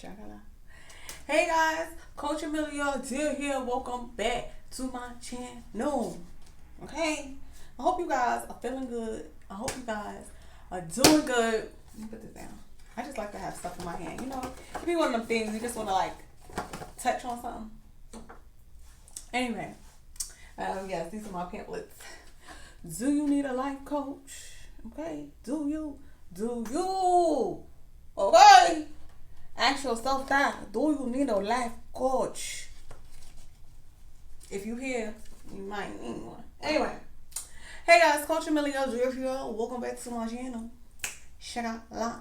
Shagala. Hey guys, Coach Amelia Deal here. Welcome back to my channel. Okay, I hope you guys are feeling good. I hope you guys are doing good. Let me put this down. I just like to have stuff in my hand. You know, it be one of them things you just want to like touch on something. Anyway, yes, these are my pamphlets. Do you need a life coach? Okay, do you? Do you? Okay. Ask yourself that. Do you need a life coach? If you hear, you might need one. Anyway. Hey guys, Coach Amelia here. Welcome back to my channel. La.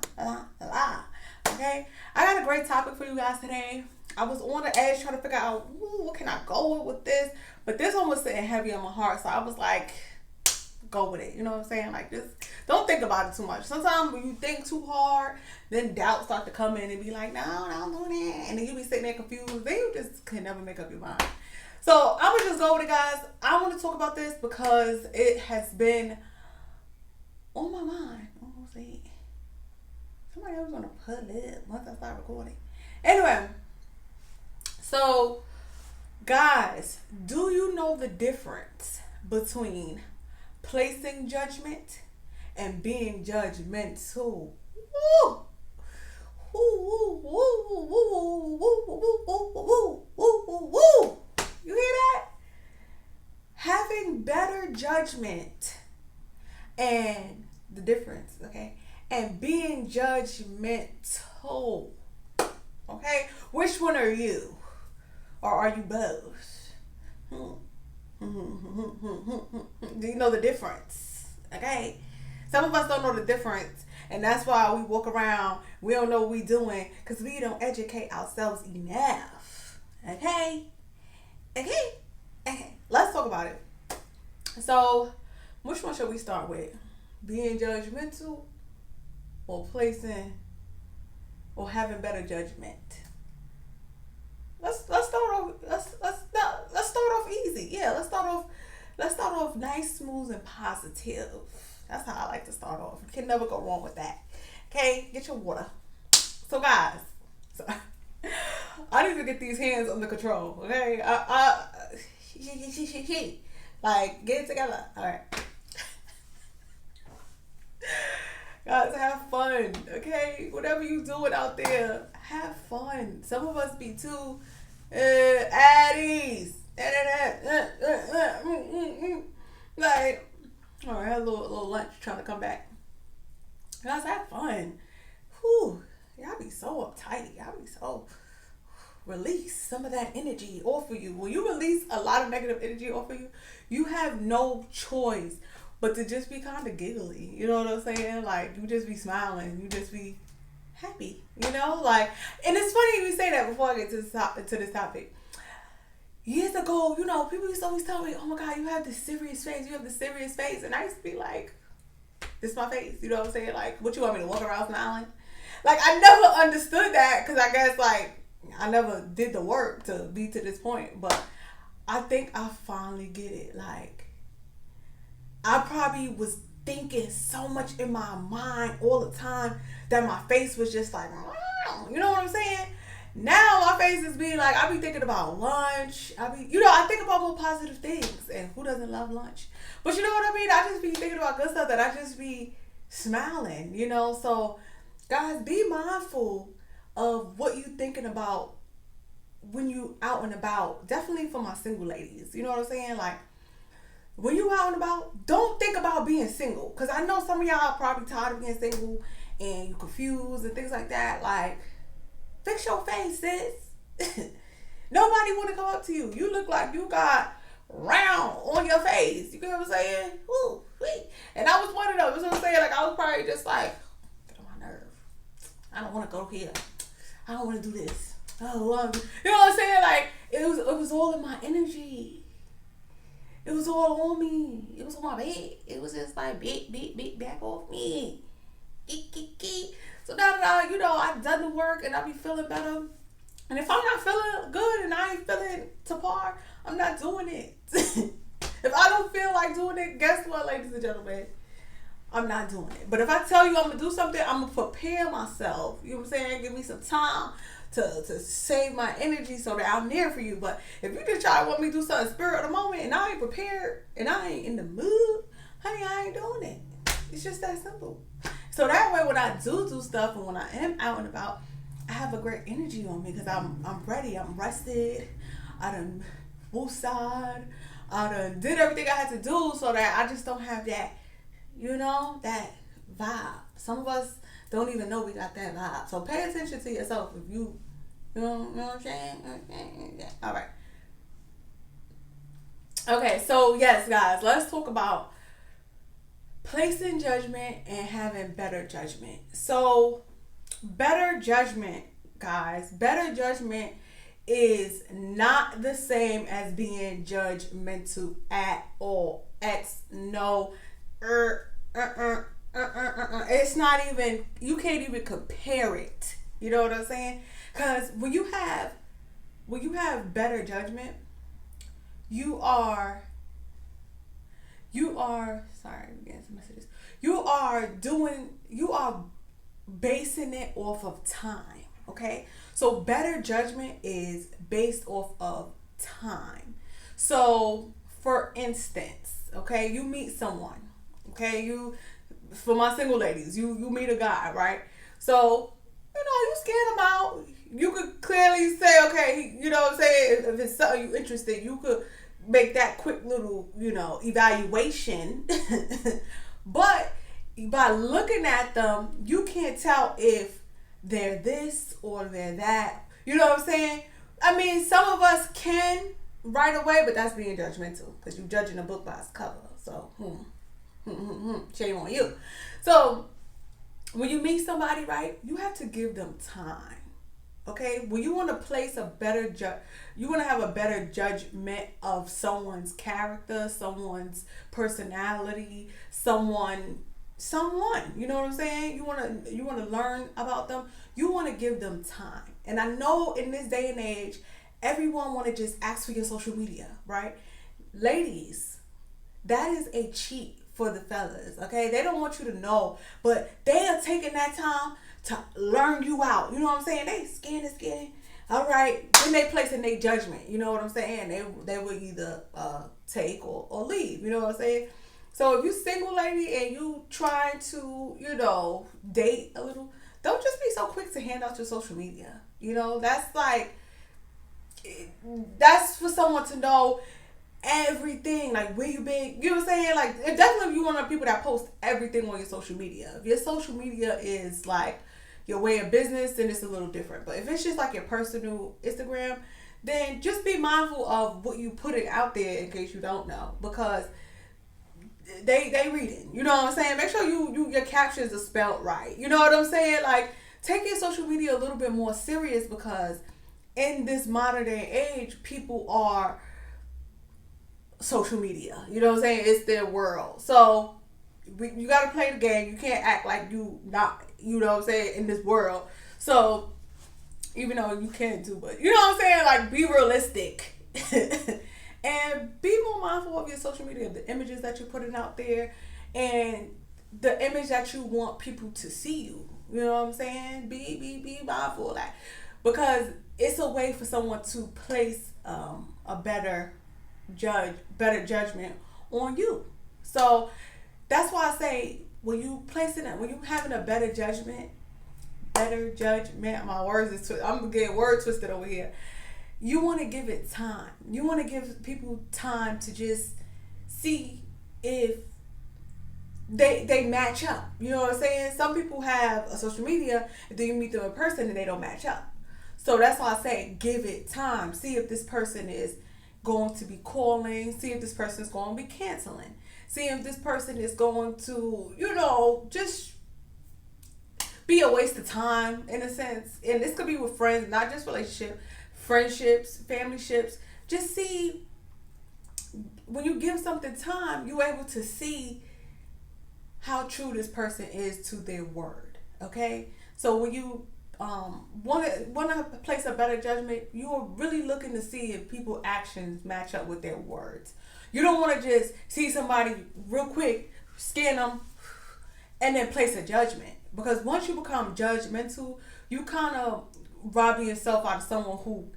Okay. I got a great topic for you guys today. I was on the edge trying to figure out what can I go with this. But this one was sitting heavy on my heart. So I was like, go with it. You know what I'm saying? Like this. Don't think about it too much. Sometimes when you think too hard, then doubts start to come in and be like, no, I'm doing it. And then you be sitting there confused. Then you just can never make up your mind. So I'm going to just go with it, guys. I want to talk about this because it has been on my mind. Almost like somebody else going to put it once I start recording. Anyway, so guys, do you know the difference between placing judgment and being judgmental? Woo! Woo! You hear that? Having better judgment and the difference, okay? And being judgmental, okay? Which one are you? Or are you both? Do you know the difference? Okay? Some of us don't know the difference. And that's why we walk around, we don't know what we're doing because we don't educate ourselves enough. Okay? Okay. Let's talk about it. So, which one should we start with? Being judgmental or placing or having better judgment? Let's start off easy. Yeah, let's start off nice, smooth, and positive. That's how I like to start off. You can never go wrong with that. Okay, get your water. So guys, I need to get these hands under control. Okay, like get it together. All right, guys, have fun. Okay, whatever you doing out there, have fun. Some of us be too at ease. Like, all right, I had a little lunch trying to come back. Guys, have fun. Whew, y'all be so uptight. Y'all be so release some of that energy off of you. When you release a lot of negative energy off of you, you have no choice but to just be kind of giggly. You know what I'm saying? Like, you just be smiling. You just be happy. You know? Like, and it's funny you say that before I get to this topic. Years ago, you know, people used to always tell me, oh my God, you have this serious face. You have this serious face. And I used to be like, this is my face. You know what I'm saying? Like, what you want me to walk around smiling? Like, I never understood that because I guess, like, I never did the work to be to this point. But I think I finally get it. Like, I probably was thinking so much in my mind all the time that my face was just like, you know what I'm saying? Now my face is being like, I be thinking about lunch. I think about more positive things. And who doesn't love lunch? But you know what I mean? I just be thinking about good stuff that I just be smiling, you know? So, guys, be mindful of what you thinking about when you out and about. Definitely for my single ladies. You know what I'm saying? Like, when you out and about, don't think about being single. Because I know some of y'all are probably tired of being single and you confused and things like that. Like, fix your face, sis. Nobody want to come up to you. You look like you got round on your face. You get what I'm saying? Woo, wee. And I was one of those. You know what I'm saying? Like, I was probably just like, get on my nerve. I don't want to go here. I don't want to do this. Oh, you know what I'm saying? Like, it was all in my energy. It was all on me. It was on my bed. It was just like, beat, back off me. So now that you know, I've done the work and I be feeling better. And if I'm not feeling good and I ain't feeling to par, I'm not doing it. If I don't feel like doing it, guess what, ladies and gentlemen? I'm not doing it. But if I tell you I'm gonna do something, I'm gonna prepare myself. You know what I'm saying? Give me some time to save my energy so that I'm there for you. But if you just try to want me to do something spirit of the moment and I ain't prepared and I ain't in the mood, honey, I ain't doing it. It's just that simple. So that way when I do stuff and when I am out and about, I have a great energy on me because I'm ready, I'm rested, I done woosad, I done did everything I had to do so that I just don't have that, that vibe. Some of us don't even know we got that vibe. So pay attention to yourself if you know what I'm saying? Okay. All right. Okay, so yes, guys, let's talk about placing judgment and having better judgment. So better judgment, guys, better judgment is not the same as being judgmental at all. It's not even, you can't even compare it. You know what I'm saying? Because when you have better judgment, you are sorry, I'm getting some messages. You are basing it off of time. Okay? So better judgment is based off of time. So for instance, okay, you meet someone, okay, for my single ladies, you meet a guy, right? So, you scan him out. You could clearly say, okay, you know what I'm saying? If it's something you're interested, you could make that quick little, evaluation. But by looking at them, you can't tell if they're this or they're that. You know what I'm saying? I mean, some of us can right away, but that's being judgmental because you're judging a book by its cover. So, shame on you. So, when you meet somebody, right, you have to give them time. Okay? When you want to place you want to have a better judgment of someone's character, someone's personality, someone, you know what I'm saying? You want to learn about them. You want to give them time. And I know in this day and age, everyone want to just ask for your social media, right? Ladies, that is a cheat for the fellas, okay? They don't want you to know, but they are taking that time to learn you out. You know what I'm saying? They scanning. All right. Then they placing their judgment. You know what I'm saying? They will either take or leave. You know what I'm saying? So if you single lady and you trying to, date a little, don't just be so quick to hand out your social media. That's for someone to know everything, like where you been, you know what I'm saying? Like, definitely if you want people that post everything on your social media. If your social media is like your way of business, then it's a little different. But if it's just like your personal Instagram, then just be mindful of what you putting out there in case you don't know, because they reading. You know what I'm saying? Make sure your captions are spelled right. You know what I'm saying? Like, take your social media a little bit more serious, because in this modern day age, people are social media. You know what I'm saying? It's their world. So you got to play the game. You can't act like you not, you know what I'm saying, in this world. So even though you can too, but you know what I'm saying? Like, be realistic. And be more mindful of your social media, the images that you're putting out there, and the image that you want people to see you. You know what I'm saying? Be mindful of that, because it's a way for someone to place a better judgment on you. So that's why I say, when you having a better judgment, my words is I'm getting word twisted over here. You want to give it time. You want to give people time to just see if they match up. You know what I'm saying? Some people have a social media, and then you meet them in person and they don't match up. So that's why I say, give it time. See if this person is going to be calling. See if this person is going to be canceling. See if this person is going to, just be a waste of time, in a sense. And this could be with friends, not just friendships, family ships. Just see, when you give something time, you're able to see how true this person is to their word. Okay? So when you want to place a better judgment, you're really looking to see if people's actions match up with their words. You don't want to just see somebody real quick, scan them, and then place a judgment. Because once you become judgmental, you kind of robbing yourself out of someone who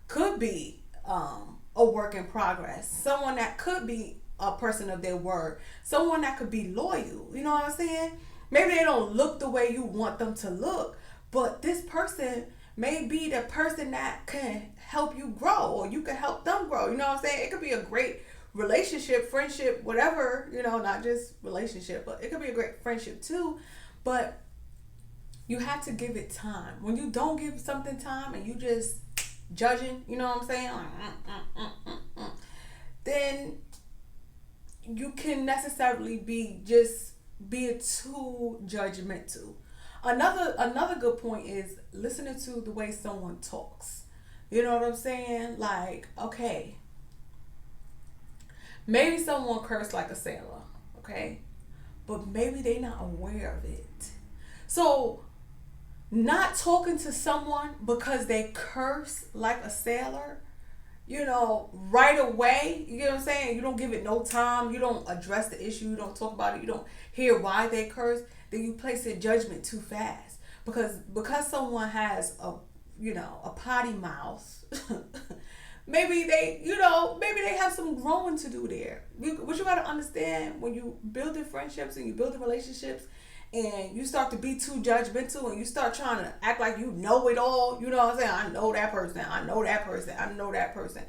could be a work in progress, someone that could be a person of their word, someone that could be loyal. You know what I'm saying? Maybe they don't look the way you want them to look, but this person may be the person that can help you grow, or you can help them grow. You know what I'm saying? It could be a great relationship, friendship, whatever, not just relationship, but it could be a great friendship too. But you have to give it time. When you don't give something time and you just judging, you know what I'm saying? Then you can necessarily be too judgmental. Another good point is listening to the way someone talks. You know what I'm saying? Like, okay, maybe someone cursed like a sailor, okay? But maybe they not aware of it. So, not talking to someone because they curse like a sailor, right away, you get what I'm saying? You don't give it no time. You don't address the issue. You don't talk about it. You don't hear why they curse. Then you place a judgment too fast. Because someone has a potty mouth, maybe they have some growing to do there. What you got to understand, when you building friendships and you building relationships and you start to be too judgmental and you start trying to act like you know it all, you know what I'm saying? I know that person, I know that person, I know that person.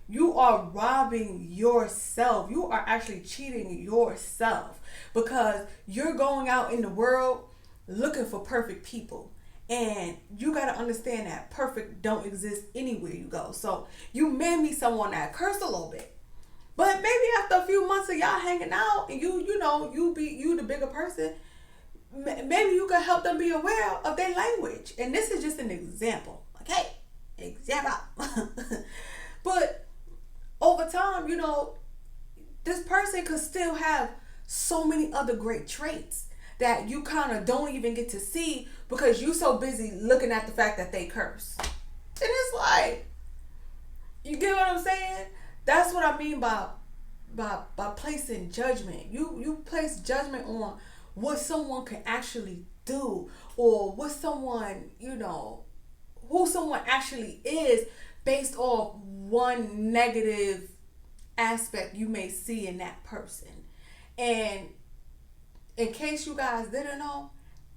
You are robbing yourself. You are actually cheating yourself, because you're going out in the world looking for perfect people. And you got to understand that perfect don't exist anywhere you go. So you may meet someone that curse a little bit, but maybe after a few months of y'all hanging out and you the bigger person, maybe you can help them be aware of their language. And this is just an example. Okay, example. But over time, this person could still have so many other great traits that you kind of don't even get to see because you so busy looking at the fact that they curse. And it's like, you get what I'm saying? That's what I mean by placing judgment. You place judgment on what someone can actually do, or what someone, who someone actually is, based off one negative aspect you may see in that person. And in case you guys didn't know,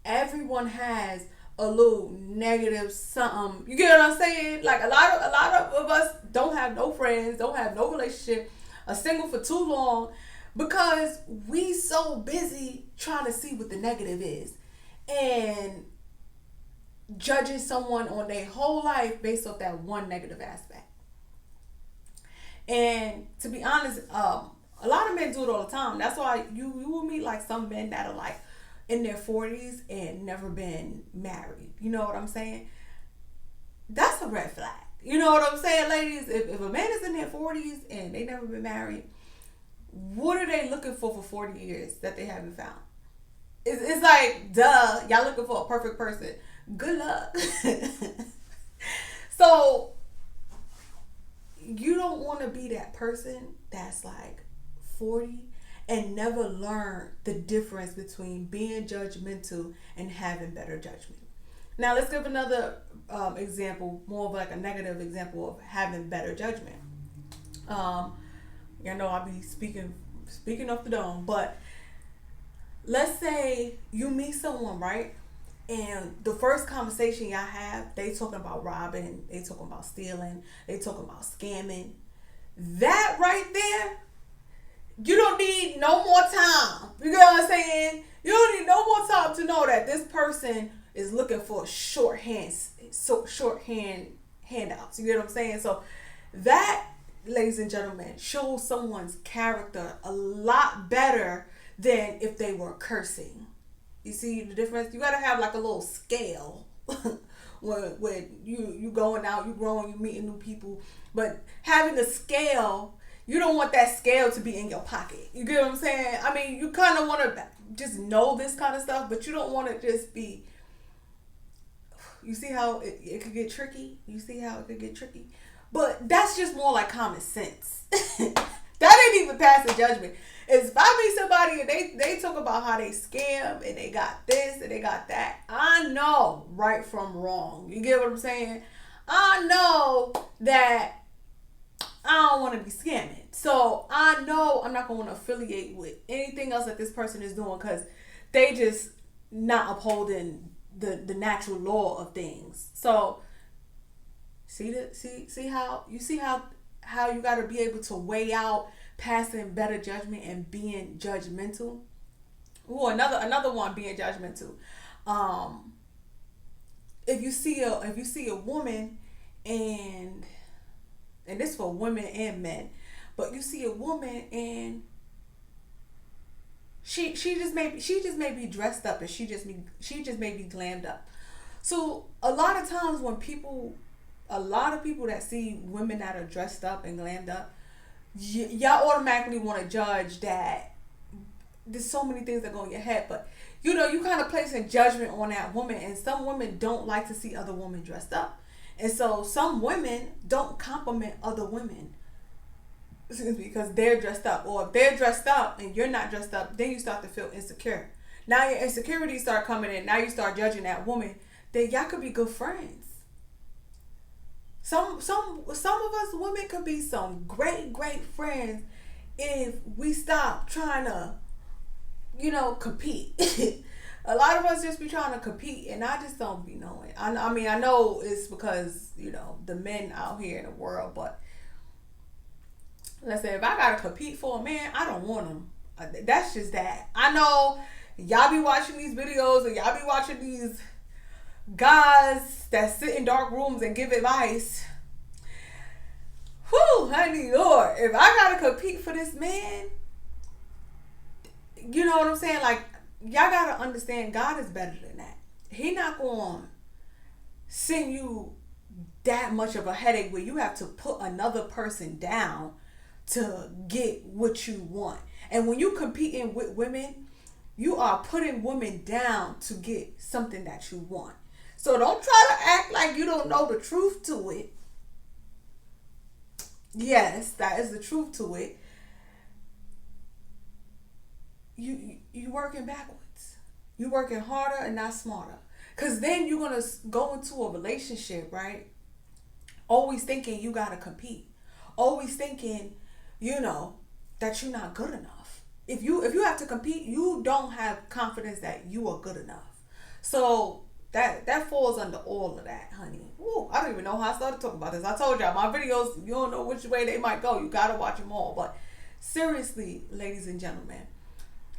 everyone has a little negative something. You get what I'm saying? Like a lot of us don't have no friends, don't have no relationship, are single for too long, because we so busy trying to see what the negative is and judging someone on their whole life based off that one negative aspect. And to be honest, a lot of men do it all the time. That's why you will meet like some men that are like in their 40s and never been married. You know what I'm saying? That's a red flag. You know what I'm saying, ladies? If a man is in their 40s and they never been married, what are they looking for 40 years that they haven't found? It's like, duh, y'all looking for a perfect person. Good luck. So, you don't want to be that person that's like 40 and never learn the difference between being judgmental and having better judgment. Now let's give another example, more of like a negative example of having better judgment. I'll be speaking off the dome, but let's say you meet someone, right? And the first conversation y'all have, they talking about robbing, they talking about stealing, they talking about scamming. That right there, you don't need no more time. You know what I'm saying? You don't need no more time to know that this person is looking for shorthand handouts. You get what I'm saying? So that, ladies and gentlemen, shows someone's character a lot better than if they were cursing. You see the difference? You gotta have like a little scale when you going out, you growing, you meeting new people. But having a scale, you don't want that scale to be in your pocket. You get what I'm saying? I mean, you kind of want to just know this kind of stuff, but you don't want to just be. You see how it could get tricky? You see how it could get tricky? But that's just more like common sense. That ain't even passing judgment. If I meet somebody and they talk about how they scam and they got this and they got that, I know right from wrong. You get what I'm saying? I know that I don't want to be scamming. So I know I'm not going to want to affiliate with anything else that this person is doing because they just not upholding the natural law of things. So see how you got to be able to weigh out passing better judgment and being judgmental. Ooh, another one, being judgmental. If you see a woman, and this for women and men, but you see a woman and she just may be dressed up, and she just may be glammed up. So a lot of times when a lot of people that see women that are dressed up and glammed up, y'all automatically want to judge that. There's so many things that go in your head, but you kind of placing judgment on that woman, and some women don't like to see other women dressed up, and so some women don't compliment other women, because they're dressed up, or if they're dressed up and you're not dressed up, then you start to feel insecure. Now your insecurities start coming in. Now you start judging that woman. Then y'all could be good friends. Some of us women could be some great friends if we stop trying to, compete. A lot of us just be trying to compete, and I just don't be knowing. I mean, I know it's because, the men out here in the world, but let's say if I gotta compete for a man, I don't want him. That's just that. I know y'all be watching these videos, and y'all be watching these guys that sit in dark rooms and give advice. Whew, honey, Lord, if I gotta compete for this man, you know what I'm saying? Like, y'all gotta understand, God is better than that. He not gonna send you that much of a headache where you have to put another person down to get what you want. And when you competing with women, you are putting women down to get something that you want. So don't try to act like you don't know the truth to it. Yes, that is the truth to it. You working backwards. You working harder and not smarter. Because then you're going to go into a relationship, right? Always thinking you got to compete. Always thinking, that you're not good enough. If you have to compete, you don't have confidence that you are good enough. So that falls under all of that, honey. Ooh, I don't even know how I started talking about this. I told y'all, my videos, you don't know which way they might go. You got to watch them all. But seriously, ladies and gentlemen,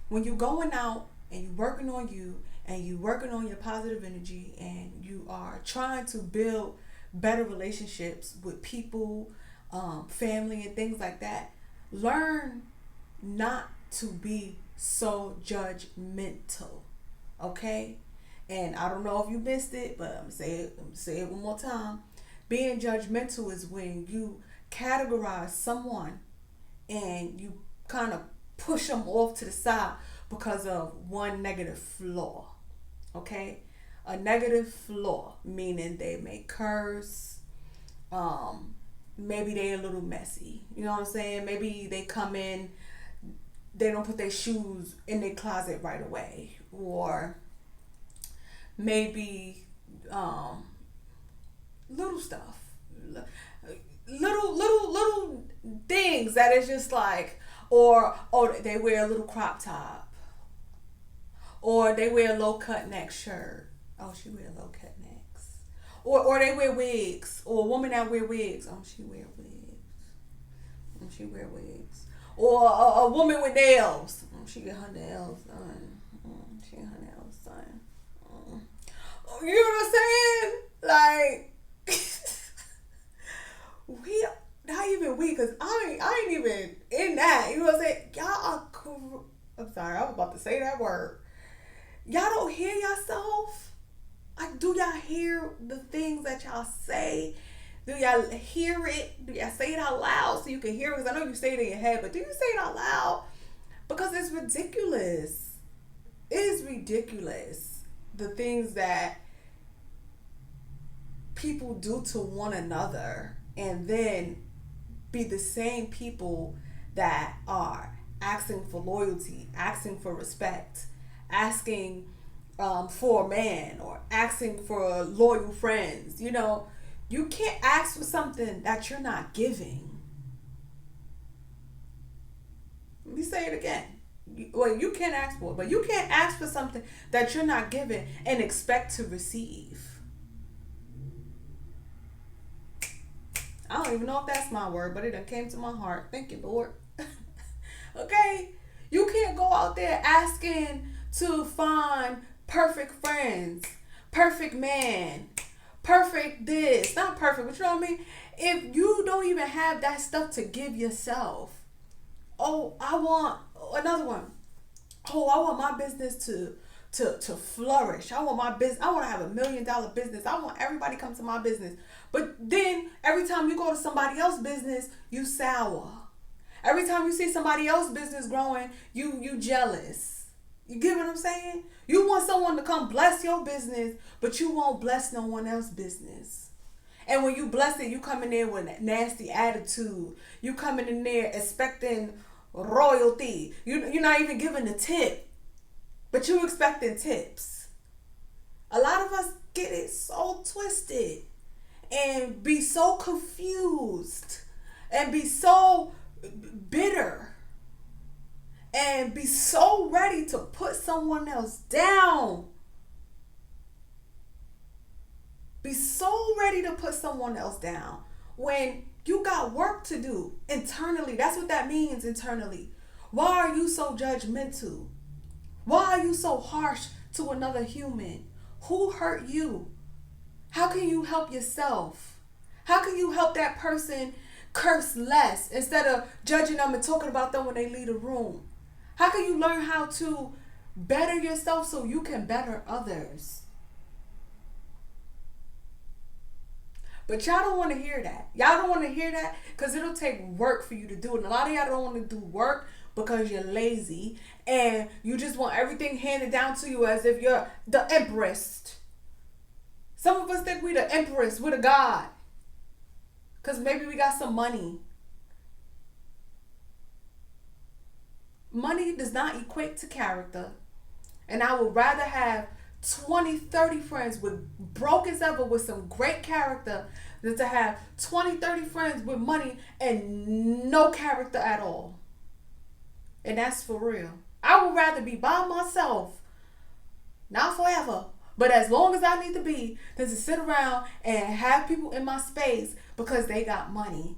when you're going out and you're working on you and you're working on your positive energy and you are trying to build better relationships with people, family and things like that, learn not to be so judgmental, okay? And I don't know if you missed it, but I'm gonna say it one more time. Being judgmental is when you categorize someone and you kind of push them off to the side because of one negative flaw, okay? A negative flaw, meaning they may curse, maybe they a little messy, you know what I'm saying? Maybe they come in, they don't put their shoes in their closet right away, or maybe little stuff, little things that is just like, or they wear a little crop top, or they wear a low cut neck shirt. Oh, she wear low cut necks, or they wear wigs, or a woman that wear wigs. Oh, she wear wigs. She wear wigs. Or a woman with nails. Oh, she get her nails done. She get her nails done. You know what I'm saying? Like, we not even we, cause I ain't even in that. You know what I'm saying? Y'all are cool. I'm sorry, I was about to say that word. Y'all don't hear yourself? Like, do y'all hear the things that y'all say? Do y'all hear it? Do y'all say it out loud so you can hear it? Because I know you say it in your head, but do you say it out loud? Because it's ridiculous. It is ridiculous. The things that people do to one another and then be the same people that are asking for loyalty, asking for respect, asking for a man, or asking for loyal friends. You know, you can't ask for something that you're not giving. Let me say it again. Well, you can't ask for it, but you can't ask for something that you're not giving and expect to receive. I don't even know if that's my word, but it done came to my heart. Thank you, Lord. Okay? You can't go out there asking to find perfect friends, perfect man, perfect this. Not perfect, but you know what I mean? If you don't even have that stuff to give yourself. Oh, I want another one. Oh, I want my business to flourish. I want my business. I want to have $1 million business. I want everybody to come to my business. But then every time you go to somebody else's business, you sour. Every time you see somebody else's business growing, you jealous. You get what I'm saying? You want someone to come bless your business, but you won't bless no one else's business. And when you bless it, you come in there with a nasty attitude. You coming in there expecting royalty. You're not even giving a tip, but you expecting tips. A lot of us get it so twisted and be so confused and be so bitter and be so ready to put someone else down. Be so ready to put someone else down when you got work to do internally. That's what that means, internally. Why are you so judgmental? Why are you so harsh to another human? Who hurt you? How can you help yourself? How can you help that person curse less instead of judging them and talking about them when they leave the room? How can you learn how to better yourself so you can better others? But y'all don't want to hear that. Y'all don't want to hear that because it'll take work for you to do it. And a lot of y'all don't want to do work because you're lazy and you just want everything handed down to you as if you're the Empress. Some of us think we the Empress, we're the God. Because maybe we got some money. Money does not equate to character. And I would rather have 20, 30 friends with broke as ever with some great character than to have 20, 30 friends with money and no character at all. And that's for real. I would rather be by myself, not forever, but as long as I need to be, than to sit around and have people in my space because they got money,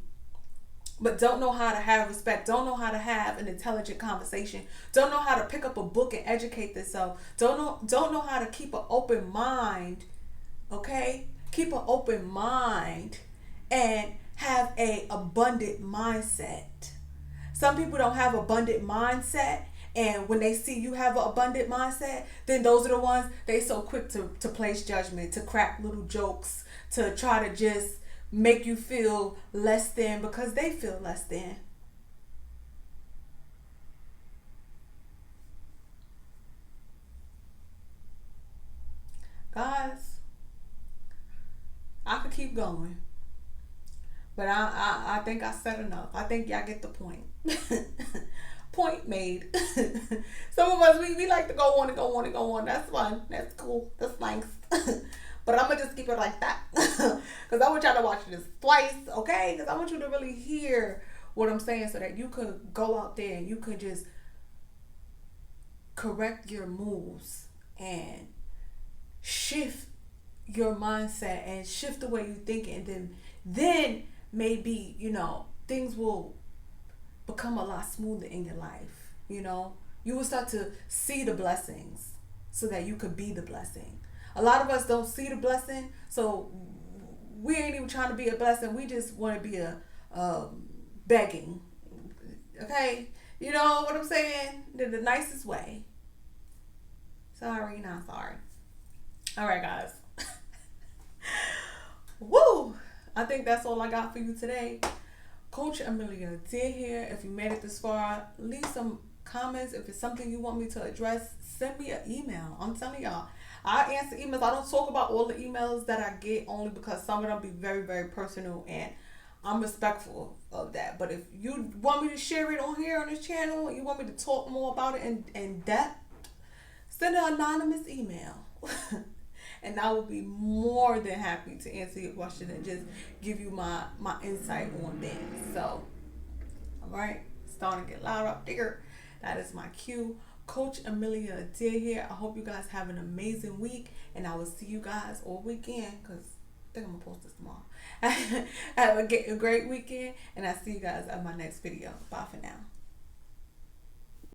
but don't know how to have respect, don't know how to have an intelligent conversation, don't know how to pick up a book and educate themselves, don't know how to keep an open mind, okay? Keep an open mind and have a abundant mindset. Some people don't have abundant mindset, and when they see you have an abundant mindset, then those are the ones, they so quick to place judgment, to crack little jokes, to try to just make you feel less than because they feel less than. Guys, I could keep going, but I think I said enough. I think y'all get the point. Point made. Some of us, we like to go on and go on and go on. That's fun. That's cool. That's nice. But I'm going to just keep it like that. Because I want y'all to watch this twice, okay? Because I want you to really hear what I'm saying so that you could go out there and you could just correct your moves and shift your mindset and shift the way you think. And then maybe, things will become a lot smoother in your life. You will start to see the blessings so that you could be the blessing. A lot of us don't see the blessing, so we ain't even trying to be a blessing. We just want to be a begging. Okay? You know what I'm saying? The nicest way. Sorry, not sorry. All right, guys. Woo! I think that's all I got for you today. Coach Amelia Dear here. If you made it this far, leave some comments. If it's something you want me to address, send me an email. I'm telling y'all, I answer emails. I don't talk about all the emails that I get only because some of them be very, very personal and I'm respectful of that. But if you want me to share it on here on this channel, you want me to talk more about it in depth, send an anonymous email. And I will be more than happy to answer your question and just give you my insight on things. So, all right, starting to get loud up there. That is my cue. Coach Amelia Adair here. I hope you guys have an amazing week, and I will see you guys all weekend because I think I'm gonna post this tomorrow. Have a great weekend, and I'll see you guys on my next video. Bye for now.